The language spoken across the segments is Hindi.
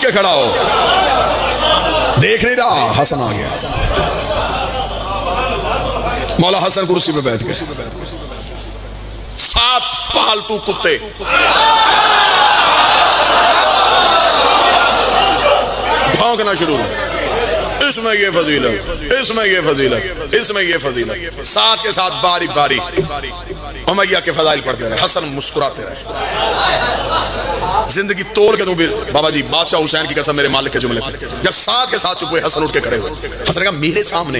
के खड़ा हो। देख नहीं रहा, हसन आ गया। मौला हसन कुर्सी पे बैठ गए। 7 पालतू कुत्ते भौंकना शुरू हुए। इसमें ये फजीलत, इसमें ये फजीलत, इसमें ये फजीलत। साथ के साथ बारी बारी उमैया के फजाइल पढ़ते रहे। हसन मुस्कुराते रहे। जिंदगी तोड़ के दूं बाबा जी, बादशाह हुसैन की कसम मेरे मालिक के जुमले पर। जब साथ के साथ चुप हुए, हसन उठ के खड़े हुए। हसन कहा, मेरे सामने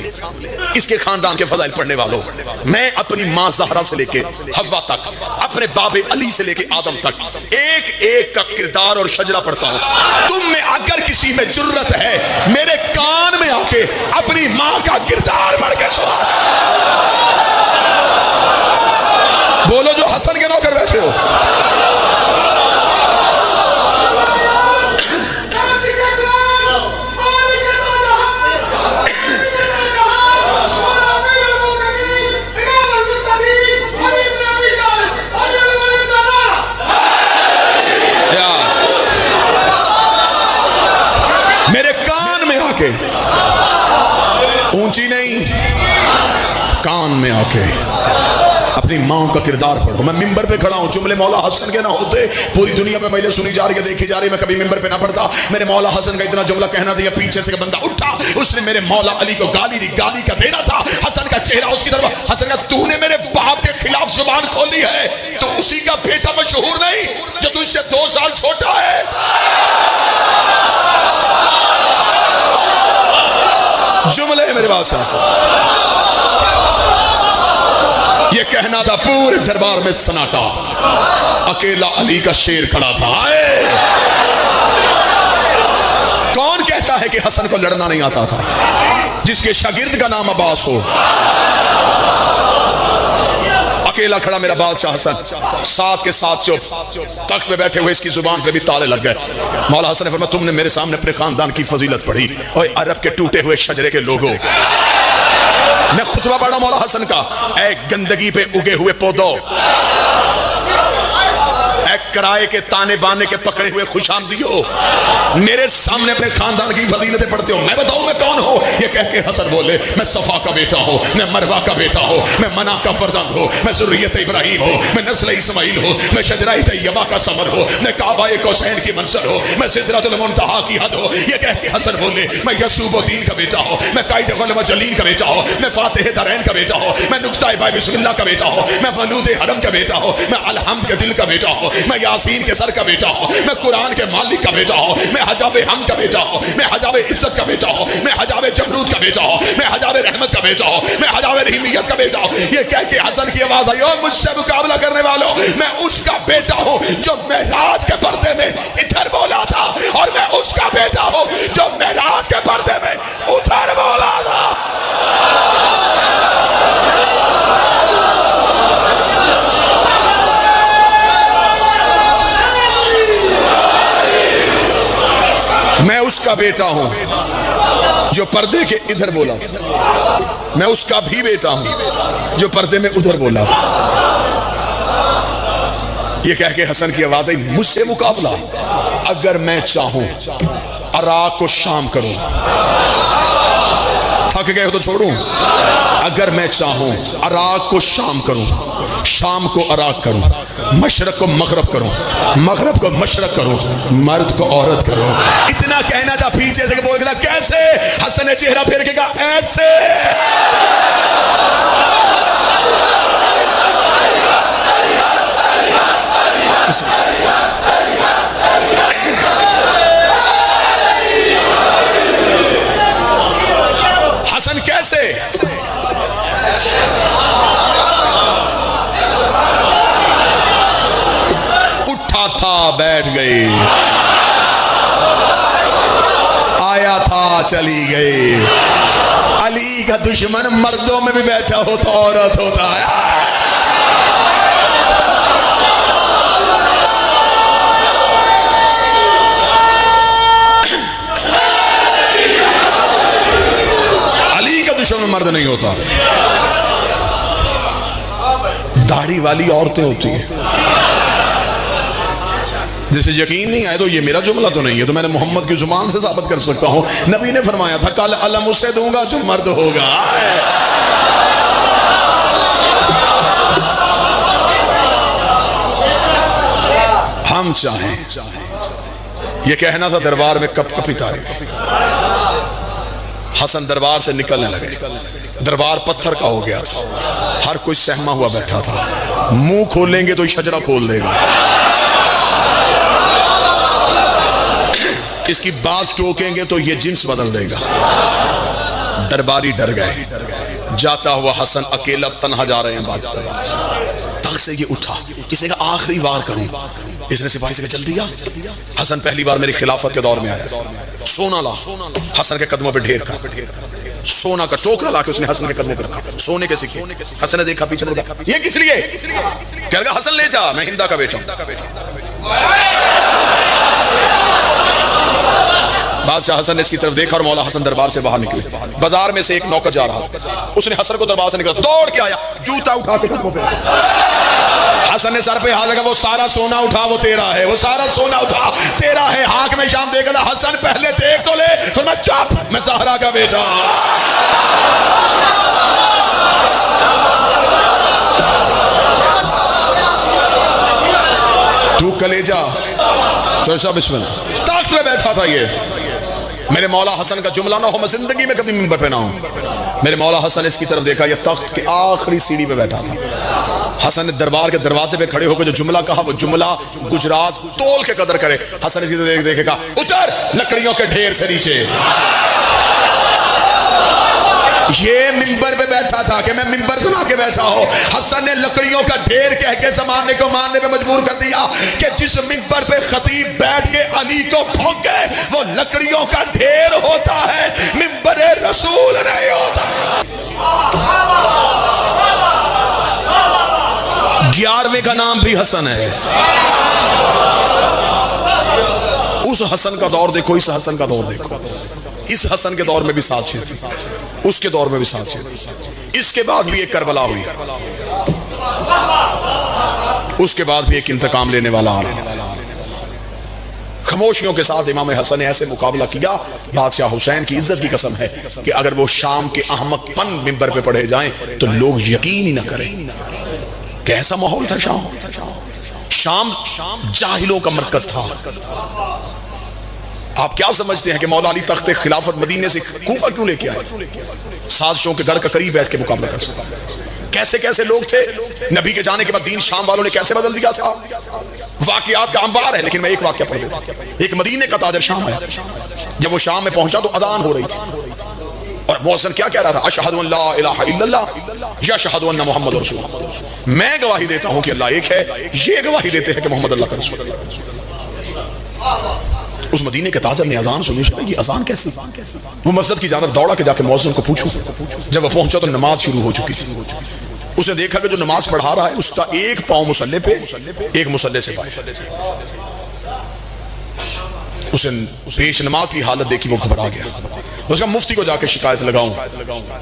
इसके खानदान के फजाइल पढ़ने वालों, मैं अपनी माँ ज़हरा से लेके हव्वा तक, अपने बाबे अली से लेके आदम तक एक एक का किरदार और शजरा पढ़ता हूं। तुम में अगर किसी में जुर्रत है, मेरे कान में आके अपनी माँ का किरदार पढ़ के सुना। बोलो जो हसन के नौकर बैठे हो। मेरे कान में आके, ऊंची नहीं, कान में आके अपनी माँ का किरदार पढ़ो। मैं मिंबर पे खड़ा हूँ, जुमले मौला हसन के ना होते पूरी दुनिया में महिला सुनी जा रही है, देखी जा रही है, मैं कभी मिंबर पे ना पढ़ता। मेरे मौला हसन का इतना जुमला कहना था, पीछे से बंदा उठा, उसने मेरे मौला अली को गाली दी, गाली का देना था। हसन का चेहरा उसकी तरफ, हसन का, तूने मेरे बाप के खिलाफ जुबान खोली है तो उसी का बेटा मशहूर नहीं जो तुझसे 2 साल छोटा है। जुमले मेरे बात से ये कहना था, पूरे दरबार में सन्नाटा, अकेला अली का शेर खड़ा था। कौन कहता है कि हसन को लड़ना नहीं आता था? जिसके शागिर्द का नाम अब्बास हो। अकेला खड़ा मेरा बादशाह हसन, साथ के साथ चुप, तख्त पे बैठे हुए इसकी जुबान पे भी ताले लग गए। मौला हसन ने फरमाया, तुमने मेरे सामने अपने खानदान की फजीलत पढ़ी और अरब के टूटे हुए शजरे के लोगों। मैं खुतबा पढ़ा मौला हसन का, ऐ गंदगी पे उगे हुए पौधों, किराए के ताने बाने के पकड़े हुए खुशामदियो, मेरे सामने अपने खानदान की फजीलतें पढ़ते हो। मैं बताऊं मैं कौन हूं? ये कह के हसन बोले, मैं सफा का बेटा हूं, मैं मरवा का बेटा हूं, मैं मना का फर्जंद हूं, मैं ज़ुर्रियत इब्राहिम हूं, मैं नस्ल इस्माइल हूं, मैं शजराए तैयबा का समर हूं, मैं काबा कौसैन की मंसर हूं, मैं सिदरतुल मुंतहा की हद हूं। ये कह के हसन बोले, मैं यसूबुद्दीन का बेटा हूं, मैं कायद गुलम जलील का बेटा हूं, मैं फातिह दरैन का बेटा हूं, मैं नुक्ता बाय बिस्मिल्लाह का बेटा हूं, मैं मलूद हरम का बेटा हूं, मैं अलहम्द के दिल का बेटा हूं, मैं यासीन के सर का बेटा हूं, मैं कुरान के मालिक का बेटा हूं, मैं हजाबे हम का बेटा हूं, मैं हजाबे इज्जत का बेटा हूं, मैं हजाबे जमरूद का बेटा हूं, मैं हजाबे रहमत का बेटा हूं, मैं हजाबे रहीमियत का बेटा हूं। ये कह के हसन की आवाज आई, और मुझसे मुकाबला करने वालों, मैं उसका बेटा हूं जो मेराज के पर्दे में इधर बोला था, और मैं उसका बेटा हूं जो मेराज के पर्दे में उधर बोला था। मैं उसका बेटा हूं जो पर्दे के इधर बोला, मैं उसका भी बेटा हूं जो पर्दे में उधर बोला था। ये कह के हसन की आवाज आई, मुझसे मुकाबला? अगर मैं चाहूं अराक को शाम करूं, थक गए हो तो छोड़ूं? अगर मैं चाहूं अराक को शाम करूं, शाम को अराक करूं, मशरक को मगरब करूं, मगरब को मशरक करूं, मर्द को औरत करूं। इतना कहना था, पीछे से बोल गया कैसे? हसन ने चेहरा फेर के कहा, ऐसे। हसन कैसे? उठा था बैठ गई, आया था चली गई। अली का दुश्मन मर्दों में भी बैठा हो तो औरत होता है। दुश्मन मर्द नहीं होता, दाढ़ी वाली औरतें होती हैं। जिसे यकीन नहीं आए तो ये मेरा जुमला तो नहीं है, तो मैंने मोहम्मद की जुबान से साबित कर सकता हूँ। नबी ने फरमाया था कल अलम उसे दूंगा जो मर्द होगा। हम चाहें, ये कहना था दरबार में कप कपी तारीख। हसन दरबार से निकलने लगे, दरबार पत्थर का हो गया था, हर कोई सहमा हुआ बैठा था। मुंह खोलेंगे तो शजरा खोल देगा, इसकी बात टोकेंगे तो ये जिन्स बदल देगा। दरबारी डर गए। जाता हुआ हसन अकेला तन्हा जा रहे हैं दरबार से। तख्त से ये उठा, इसे कहा आखिरी बार करूं। इसने सिपाही से कहा जल्दी आ। हसन पहली बार मेरी खिलाफत के दौर में आया। सोना ला, हसन के कदमों पे ढेर का सोना का टोकरा लाके उसने हसन के कदमों पे रखा, सोने के सिक्के। हसन ने देखा पीछे, ये किस लिए? कह रहा हसन ले जा, मैं हिंदा का बेटा। बादशाह हसन ने इसकी तरफ देखा और मौला हसन दरबार से बाहर निकले। बाजार में से एक नौकर जा रहा, उसने हसन को दरबार से निकला, दौड़ के आया, जूता उठा के कदमों पे। हसन ने सर पे हाथ लगा, वो सारा सोना उठा, वो तेरा है, वो सारा सोना उठा, तेरा है। हाथ में शाम देखा, हसन पहले देख तो ले। तो मैं चुप, मैं ज़हरा का बेटा। तू कलेजा चर्चा बिस्मिल्लाह। तख्त पे बैठा था ये। मेरे मौला हसन का जुमला ना हो, मैं जिंदगी में कभी मिंबर पे ना हूं। मेरे मौला हसन इसकी तरफ देखा, ये तख्त के आखिरी सीढ़ी पे बैठा था। हसन ने दरबार के दरवाजे पे खड़े होकर जो जुमला कहा, वो जुमला गुजरात तोल के कदर करे। हसन इसकी तरफ देखेगा, उतर लकड़ियों के ढेर से नीचे। ये मिंबर पे बैठा था कि मैं मिंबर बना के बैठा हूं। हसन ने लकड़ियों का ढेर कह के जमाने को मानने पे मजबूर कर दिया कि जिस मिंबर पे खतीब बैठ के अली को भौंके वो लकड़ियों का ढेर होता है, मिंबर रसूल नहीं होता। 11वें का नाम भी हसन है। उस हसन का दौर देखो, इस हसन का दौर देखो। इस हसन के दौर में भी साजिश थी, उसके दौर में भी साजिश थी। इसके बाद भी एक करबला हुई, उसके बाद भी एक इंतकाम लेने वाला आ रहा। खामोशियों के साथ इमाम हसन ने ऐसे मुकाबला किया, बादशाह हुसैन की इज्जत की कसम है कि अगर वो शाम के अहमकपन मिंबर पे पढ़े जाएं तो लोग यकीन ही ना करें। कैसा माहौल था शाम जाहिलों का मरकज था। आप क्या समझते हैं कि मौला अली तख्ते खिलाफत मदीने से कूफा क्यों लेके आए? साजिशों के घर का करीब बैठ के मुकाबला कर सकते। कैसे कैसे लोग थे, नबी के जाने के बाद दीन शाम वालों ने कैसे बदल दिया था। वाकयात का अंबार है, लेकिन मैं एक वाकया पढ़ देता। एक मदीने का ताजर शाम आया। जब वो शाम में पहुंचा तो अजान हो रही थी और मुअज्जिन क्या कह रहा था, अशहदु अन ला इलाहा इल्लल्लाह या अशहदु अन्ना मुहम्मद रसूलुल्लाह। मैं गवाही देता हूं कि अल्लाह एक है, ये गवाही देते हैं कि मोहम्मद अल्लाह का रसूल। उस मदीने के ताजर ने अजान सुनी। ये अजान कैसी? वो मस्जिद की जानब दौड़ा के जाके मुअज्जिन को पूछूं। जब वो पहुंचा तो नमाज शुरू हो चुकी थी। उसने देखा कि जो नमाज पढ़ा रहा है उसका एक पांव मुसल्ले पे, एक मुसल्ले से बाहर। उसने पेश नमाज की हालत देखी, वो घबरा गया। उसका मुफ्ती को जाके शिकायत लगाऊं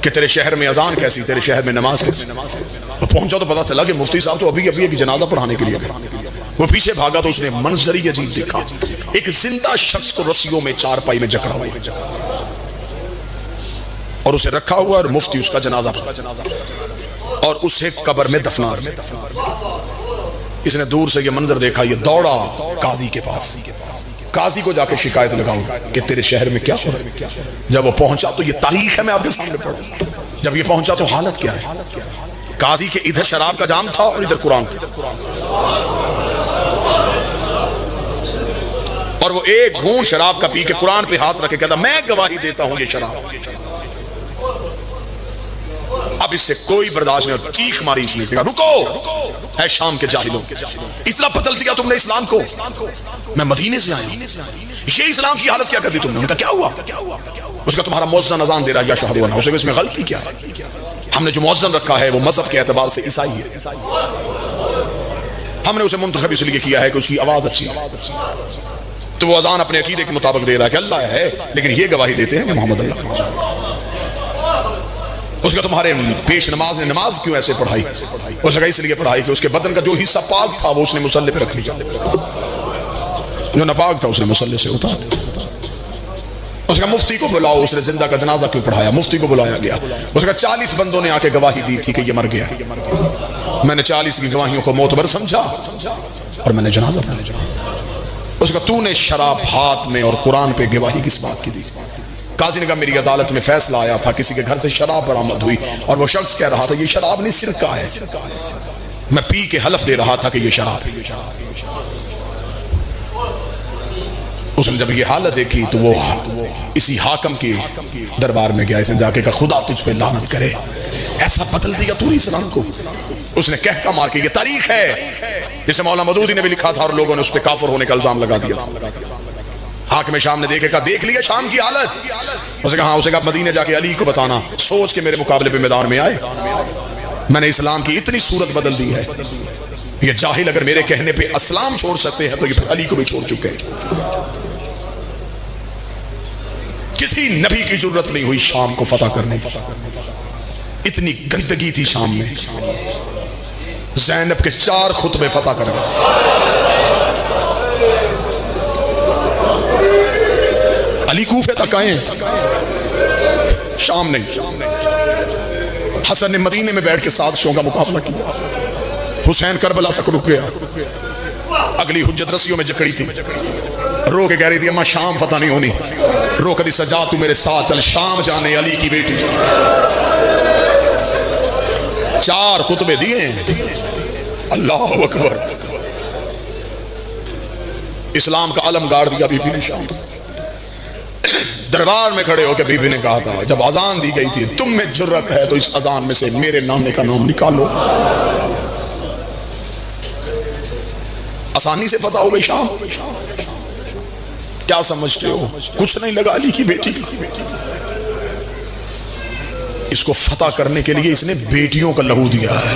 कि तेरे शहर में अजान कैसी, तेरे शहर में नमाज कैसी। वो पहुंचा तो पता चला कि मुफ्ती साहब तो अभी अभी एक जनाजा पढ़ाने के लिए गए। वो पीछे भागा तो उसने मंजर ही अजीब देखा, एक जिंदा शख्स को रस्सियों में चारपाई में जकड़ा हुआ और उसे रखा हुआ और मुफ्ती उसका जनाजा और उसे कब्र में दफना। इसने दूर से ये मंजर देखा, ये दौड़ा काजी के पास। काजी को जाके शिकायत लगाऊं कि तेरे शहर में क्या हो रहा है। जब वो पहुंचा तो ये तारीख है, मैं आपके सामने पढ़। जब ये पहुंचा तो हालत क्या है। काजी के इधर शराब का जाम था और इधर कुरान था और वो एक घूंट शराब का पी के कुरान पे हाथ रखे कहता, मैं गवाही देता हूं ये शराब। अब इससे कोई बर्दाश्त नहीं, चीख मारी इसने, कहा रुको है शाम के जाहिलों, इतना बदल दिया तुमने इस्लाम को। मैं मदीने से आया हूं, ये इस्लाम की हालत क्या कर दी तुमने। उनका क्या हुआ? उसका तुम्हारा मुअज्जिन अज़ान दे रहा है या शहादत वाला, उसमें इसमें गलती क्या है? हमने जो मुअज्जिन रखा है वो मजहब के एतबार से ईसाई है। हमने उसे मुंतखब इसलिए किया है कि उसकी आवाज अच्छी है। तो वो अज़ान अपने अकीदे के मुताबिक दे रहा है कि अल्लाह है, लेकिन ये गवाही देते हैं कि मोहम्मद अल्लाह। उसका तुम्हारे पेश नमाज ने नमाज क्यों ऐसे पढ़ाई? उसने इसलिए पढ़ाई कि उसके बदन का जो हिस्सा पाक था वो उसने मुसल्ले पे रख लिया। जो नापाक था उसने मुसल्ले से उतार दिया। उसका मुफ्ती को बुलाओ, उसने जिंदा का जनाजा क्यों पढ़ाया? मुफ्ती को बुलाया गया। उसका 40 बंदों ने आके गवाही दी थी कि ये मर गया। मैंने 40 की गवाहियों को मोतबर समझा और मैंने जनाजा पढ़ा। उसका तूने शराब हाथ में और कुरान पे गवाही किस बात की दी? काजी ने कहा मेरी अदालत में फैसला आया था, किसी के घर से शराब बरामद हुई और वो शख्स कह रहा था ये शराब नहीं सिरका है। मैं पी के हलफ दे रहा था कि ये शराब है। उसने जब ये हालत देखी तो वो इसी हाकम के दरबार में गया। इसने जाके कहा खुदा तुझ पे लानत करे, ऐसा बदल दिया तूने इस्लाम को। उसने कहका मार के, ये तारीख है जिसे मौला मदूदी ने भी लिखा था और लोगों ने उस पे काफिर होने का इल्जाम लगा दिया था। हाकिम शाम ने देखे, कहा देख लिया शाम की हालत? उसने कहा, उसे कहा मदीने जाके अली को बताना, सोच के मेरे मुकाबले पे मैदान में आए। मैंने इस्लाम की इतनी सूरत बदल दी है, ये जाहिल अगर मेरे कहने पे इस्लाम छोड़ सकते हैं तो ये अली को भी छोड़ चुके हैं। किसी नबी की जरूरत नहीं हुई शाम को फतह करने की, इतनी गंदगी थी शाम में। ज़ैनब के 4 खुतबे फतह कर गए। अली कूफे तक आए, शाम नहीं। हसन ने मदीने में बैठ के साजिशों का मुकाबला किया। हुसैन करबला तक रुक गया। अगली हुज्जत रस्सियों में जकड़ी थी, रो के कह रही थी अम्मा शाम फतह नहीं होनी। रोक दी, सजा तू मेरे साथ चल, शाम जाने अली की बेटी। 4 खुतबे दिए, अल्लाह अकबर। इस्लाम का अलम गाड़ दिया बीबी ने शाम। दरबार में खड़े होकर बीबी ने कहा था जब अजान दी गई थी, तुम में जुर्रत है तो इस अजान में से मेरे नामे का नाम निकालो। आसानी से फतह हो गई शाम। क्या समझते हो? कुछ नहीं लगा अली की बेटी। इसको फतह करने के लिए इसने बेटियों का लहू दिया है।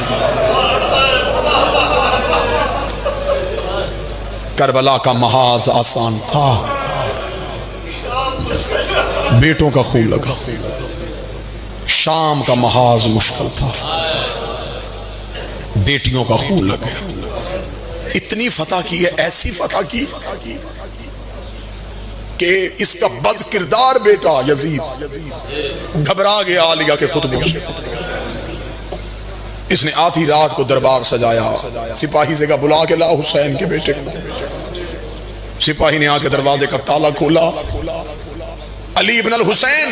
करबला का महाज आसान था, बेटों का खून लगा। शाम का महाज मुश्किल था, बेटियों का खून लगा। इतनी फतह की है, ऐसी फतह की कि इसका बद किरदार बेटा यजीद घबरा गया आलिया के खुतबे से। इसने आधी रात को दरबार सजाया। सिपाही से कहा बुला के ला हुसैन के बेटे को। सिपाही ने आके दरवाजे का ताला खोला। अली इब्न अल हुसैन,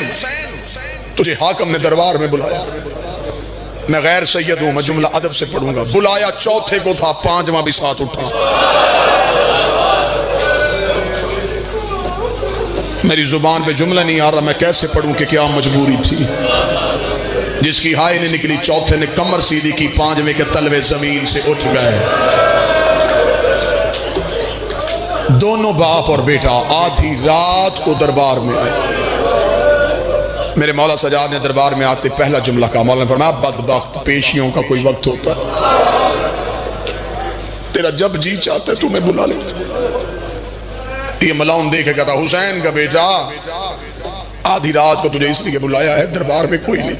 तुझे हाकम ने दरबार में बुलाया। मैं गैर सैयद हूं, मैं जुमला अदब से पढ़ूंगा। बुलाया चौथे को था, 5वां भी साथ उठा। मेरी जुबान पे जुमला नहीं आ रहा, मैं कैसे पढ़ूं कि क्या मजबूरी थी। जिसकी हाय ने निकली, चौथे ने कमर सीधी की, 5वें के तलवे जमीन से उठ गए। दोनों बाप और बेटा आधी रात को दरबार में आए। मेरे मौला सजाद ने दरबार में आते पहला जुमला कहा। मौला ने फरमाया बदबख्त, पेशियों का कोई वक्त होता है, तेरा जब जी चाहता है तुम्हें बुला ले। ये मलाउन देखे कहता हुसैन का बेटा, आधी रात को तुझे इसलिए बुलाया है, दरबार में कोई नहीं,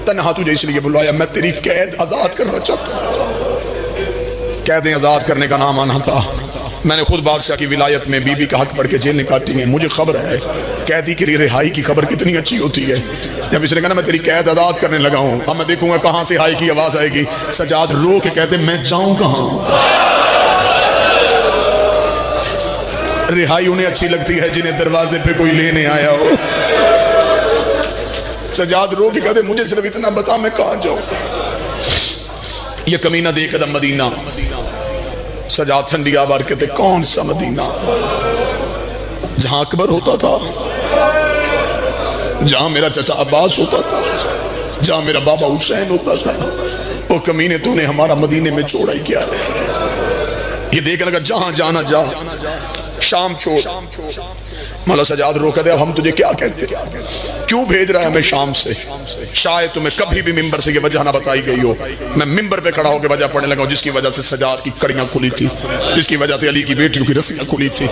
तन्हा तुझे इसलिए बुलाया, मैं तेरी कैद आजाद करना चाहता हूं। कैदें आजाद करने का नाम आना था। मैंने खुद बादशाह की विलायत में बीबी का हक पढ़ के जेलें काटी हैं। मुझे खबर है कैदी की रिहाई की खबर कितनी अच्छी होती है। जब इसने कहा मैं तेरी कैद आजाद करने लगा हूं, अब मैं देखूंगा कहां से हाई की आवाज आएगी। सजाद रो के कहते मैं जाऊं कहां। रिहाई उन्हें अच्छी लगती है जिन्हें दरवाजे पे कोई लेने आया हो। सजाद रो के कहते मुझे सिर्फ इतना बता मैं कहां जाऊं। ये कमीना दे कदम मदीना। सजाद ठंडी आवाज कहते कौन सा मदीना? जहां अकबर होता था, जहां मेरा चचा अब्बास होता था, जहां मेरा बाबा हुसैन होता था। वो कमीने तूने हमारा मदीने में छोड़ा ही क्या है। ये देख लगा जहां जाना जा, शाम छोड़। मौला सजाद रोक दे, अब हम तुझे क्या कहते, क्यों भेज रहा है हमें शाम से? शायद तुम्हें कभी भी मिंबर से ये वजह ना बताई गई हो। मैं मिंबर पे खड़ा होकर वजह पढ़ने लगा, जिसकी वजह से सजाद की कड़ियां खुली थी, जिसकी वजह से अली की बेटियों की रस्सियां खुली थी।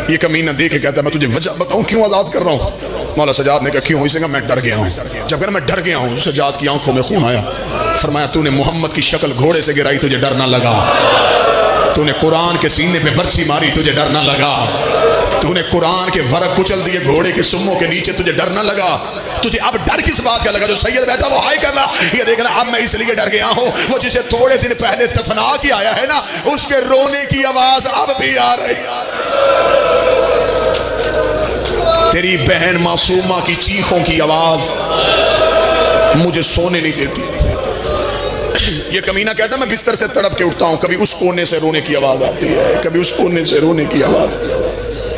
ये कमीना देखे कहता मैं तुझे वजह बताऊं क्यों आजाद कर रहा हूं। मौला सजाद ने कहा क्यों? इसे मैं डर गया हूं। जब कहना मैं डर गया हूं, सजाद की आंखों में खून आया। फरमाया तूने मोहम्मद की शक्ल घोड़े से गिराई, तुझे डर ना लगा। तूने कुरान के सीने पे बर्छी मारी, तुझे डर ना लगा। तूने कुरान के वरक कुचल दिए घोड़े के सुम्मों के नीचे, तुझे डर ना लगा। तुझे अब डर किस बात का लगा? जो सैयद बैठा वो हाय कर रहा, ये देखना अब मैं इसलिए डर गया हूं, वो जिसे थोड़े दिन पहले दफना के आया है ना, उसके रोने की आवाज अब भी आ रही। तेरी बहन मासूमा की चीखों की आवाज मुझे सोने नहीं देती। ये कमीना कहता है मैं बिस्तर से तड़प के उठता हूं, कभी उस कोने से रोने की आवाज आती है, कभी उस कोने से रोने की आवाज।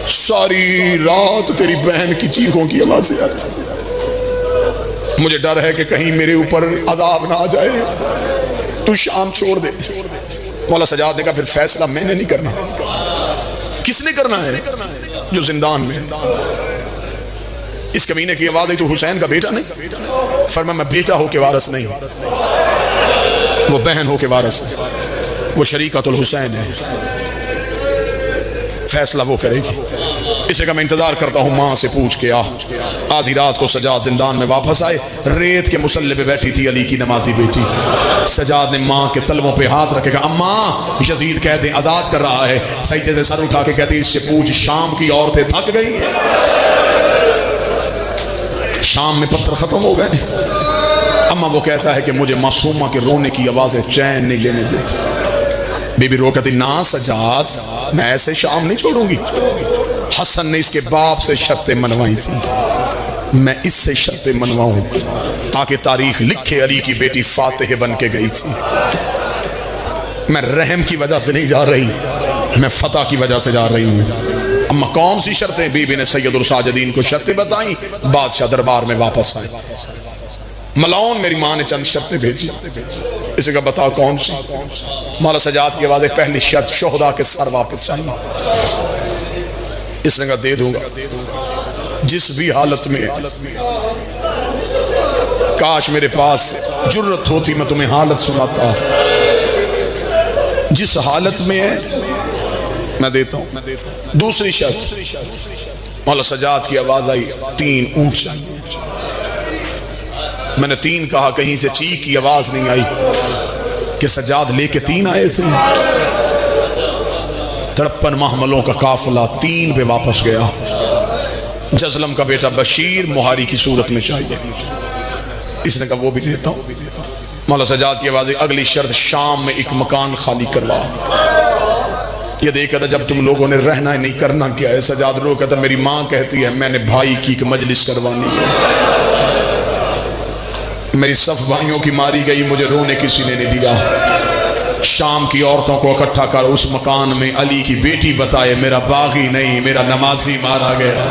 सारी रात तेरी बहन की चीखों की आवाज से आती है। मुझे डर है कि कहीं मेरे ऊपर अजाब ना आ जाए, तू शाम छोड़ दे। मौला सजाद ने कहा फिर फैसला मैंने नहीं करना, किसने करना है? जो जिंदान में। इस कमीने की आवाज है तू हुसैन का बेटा नहीं? फरमा मैं बेटा हो के वारस नहीं, वो बहन हो के वारस है, वो शरीकतुल हुसैन है, फैसला वो करेगी। इसे का मैं इंतजार करता हूँ माँ से पूछ के आ। आधी रात को सजाद जिंदान में वापस आए, रेत के मुसल्ले पे बैठी थी अली की नमाजी बेटी। सजाद ने माँ के तलवों पे हाथ रखेगा, अम्मा यजीद कहते आजाद कर रहा है। सईदे से सर उठा के कहते इससे पूछ शाम की औरतें थक गई है, शाम में पत्थर खत्म हो गए। अम्मा वो कहता है कि मुझे मासूमा के रोने की आवाजें चैन नहीं लेने देती। बीबी रो कहती ना सजाद मैं ऐसे शाम नहीं छोड़ूंगी। हसन ने इसके बाप से शर्तें मनवाई थी, मैं इससे शर्तें मनवाऊं ताकि तारीख लिखे अली की बेटी फातिह बन के गई थी। मैं रहम की वजह से नहीं जा रही, मैं फतह की वजह से जा रही हूं। अम्मा कौन सी शर्तें? बीबी ने सैयदुल साजिदीन को शर्तें बताई। बादशाह दरबार में वापस आए, मलाउन मेरी माँ ने चंद शर्तें भेजी। इसे का बता कौन सी? मौला सजाद के बाद पहली शर्त शोहदा के सर वापस चाहिए। इसने कहा दे दूंगा जिस भी हालत में। काश मेरे पास जुर्रत होती मैं तुम्हें हालत सुनाता, जिस हालत में है मैं देता हूं। दूसरी शर्त, मौला सजाद की आवाज आई 3 ऊंट चाहिए। मैंने 3 कहा, कहीं से चीख की आवाज नहीं आई कि सजाद लेके 3 आए थे। 53 महमलों का काफिला 3 पे वापस गया। जजलम का बेटा बशीर मुहारी की सूरत में चाहिए। इसने कहा वो भी देता हूं। मौला सजाद की आवाज, अगली शर्त शाम में एक मकान खाली करवा। ये देखा था जब तुम लोगों ने रहना है नहीं करना क्या है। सजाद रो कहता मेरी माँ कहती है मैंने भाई की एक मजलिस करवानी है, मेरी सफ भाइयों की मारी गई, मुझे रोने किसी ने नहीं दिया। शाम की औरतों को इकट्ठा कर उस मकान में अली की बेटी बताए मेरा बागी नहीं मेरा नमाजी मारा गया।